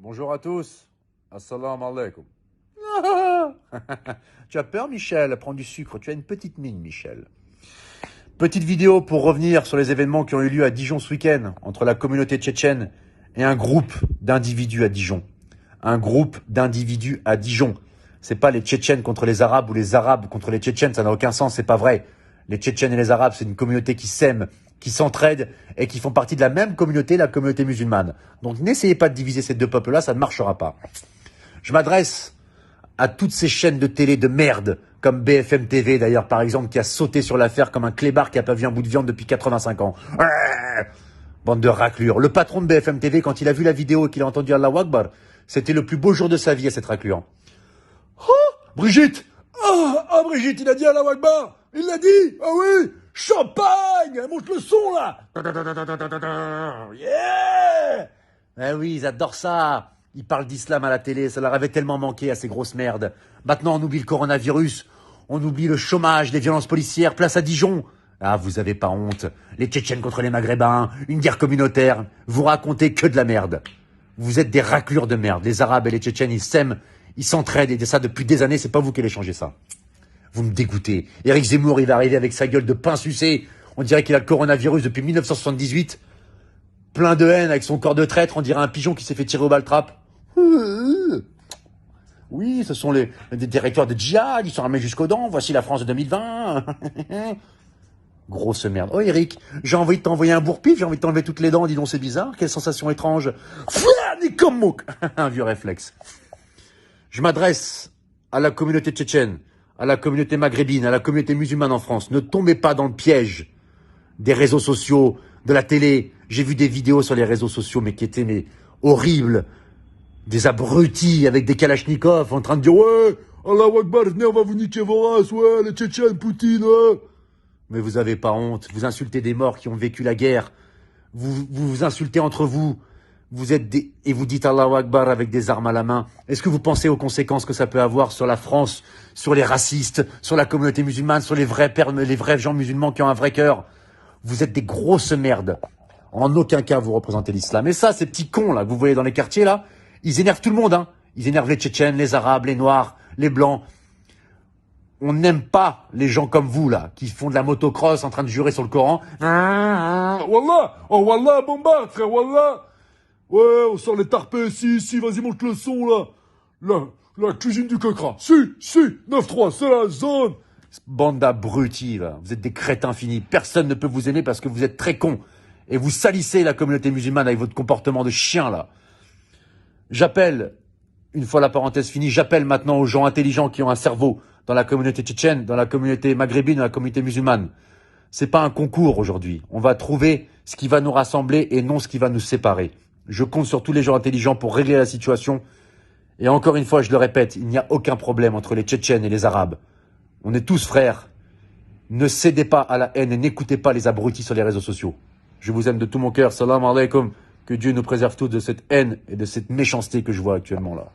Bonjour à tous. Assalamu alaikum. Tu as peur, Michel? Prends du sucre. Tu as une petite mine, Michel. Petite vidéo pour revenir sur les événements qui ont eu lieu à Dijon ce week-end entre la communauté tchétchène et un groupe d'individus à Dijon. Un groupe d'individus à Dijon. C'est pas les Tchétchènes contre les Arabes ou les Arabes contre les Tchétchènes, ça n'a aucun sens, c'est pas vrai. Les Tchétchènes et les Arabes, c'est une communauté qui s'aime, qui s'entraide et qui font partie de la même communauté, la communauté musulmane. Donc n'essayez pas de diviser ces deux peuples-là, ça ne marchera pas. Je m'adresse à toutes ces chaînes de télé de merde, comme BFM TV d'ailleurs par exemple, qui a sauté sur l'affaire comme un clébard qui a pas vu un bout de viande depuis 85 ans. Bande de raclures. Le patron de BFM TV, quand il a vu la vidéo et qu'il a entendu Allahu Akbar, c'était le plus beau jour de sa vie à cette raclure. Oh, Brigitte! Brigitte, il a dit Allahu Akbar! Il l'a dit! Ah oui! Champagne! Monte le son là! Yeah! Eh oui, ils adorent ça! Ils parlent d'islam à la télé, ça leur avait tellement manqué à ces grosses merdes. Maintenant, on oublie le coronavirus, on oublie le chômage, les violences policières, place à Dijon. Ah, vous avez pas honte. Les Tchétchènes contre les Maghrébins, une guerre communautaire. Vous racontez que de la merde. Vous êtes des raclures de merde. Les Arabes et les Tchétchènes, ils s'aiment, ils s'entraident et ça depuis des années, c'est pas vous qui allez changer ça. Vous me dégoûtez. Éric Zemmour, il va arriver avec sa gueule de pain sucé. On dirait qu'il a le coronavirus depuis 1978. Plein de haine avec son corps de traître, on dirait un pigeon qui s'est fait tirer au baltrap. Oui, ce sont des directeurs de djihad, ils sont armés jusqu'aux dents. Voici la France de 2020. Grosse merde. Oh Eric, j'ai envie de t'envoyer un bourre-pif, j'ai envie de t'enlever toutes les dents, dis donc c'est bizarre, quelle sensation étrange. Un vieux réflexe. Je m'adresse à la communauté tchétchène, à la communauté maghrébine, à la communauté musulmane en France. Ne tombez pas dans le piège des réseaux sociaux, de la télé. J'ai vu des vidéos sur les réseaux sociaux mais qui étaient horribles. Des abrutis avec des kalachnikovs en train de dire « Ouais, Allahu Akbar, venez, on va vous niquer vos races, ouais, les Tchétchènes, Poutine, ouais. » Mais vous avez pas honte, vous insultez des morts qui ont vécu la guerre, vous insultez entre vous, et vous dites Allahu Akbar avec des armes à la main. Est-ce que vous pensez aux conséquences que ça peut avoir sur la France, sur les racistes, sur la communauté musulmane, sur les vrais gens musulmans qui ont un vrai cœur? Vous êtes des grosses merdes. En aucun cas vous représentez l'islam. Et ça, ces petits cons là que vous voyez dans les quartiers là, ils énervent tout le monde, hein. Ils énervent les Tchétchènes, les Arabes, les Noirs, les Blancs. On n'aime pas les gens comme vous, là, qui font de la motocross en train de jurer sur le Coran. Wallah! Oh, Wallah, bombarde, frère, Wallah! Ouais, on sort les tarpés, si, vas-y, monte le son, là. La cuisine du Cocra. Si, 9-3, c'est la zone. Bande d'abrutis, là. Vous êtes des crétins finis. Personne ne peut vous aimer parce que vous êtes très cons. Et vous salissez la communauté musulmane avec votre comportement de chien, là. J'appelle, une fois la parenthèse finie, j'appelle maintenant aux gens intelligents qui ont un cerveau dans la communauté tchétchène, dans la communauté maghrébine, dans la communauté musulmane. C'est pas un concours aujourd'hui. On va trouver ce qui va nous rassembler et non ce qui va nous séparer. Je compte sur tous les gens intelligents pour régler la situation. Et encore une fois, je le répète, il n'y a aucun problème entre les Tchétchènes et les Arabes. On est tous frères. Ne cédez pas à la haine et n'écoutez pas les abrutis sur les réseaux sociaux. Je vous aime de tout mon cœur. Salam alaikum. Que Dieu nous préserve tous de cette haine et de cette méchanceté que je vois actuellement là.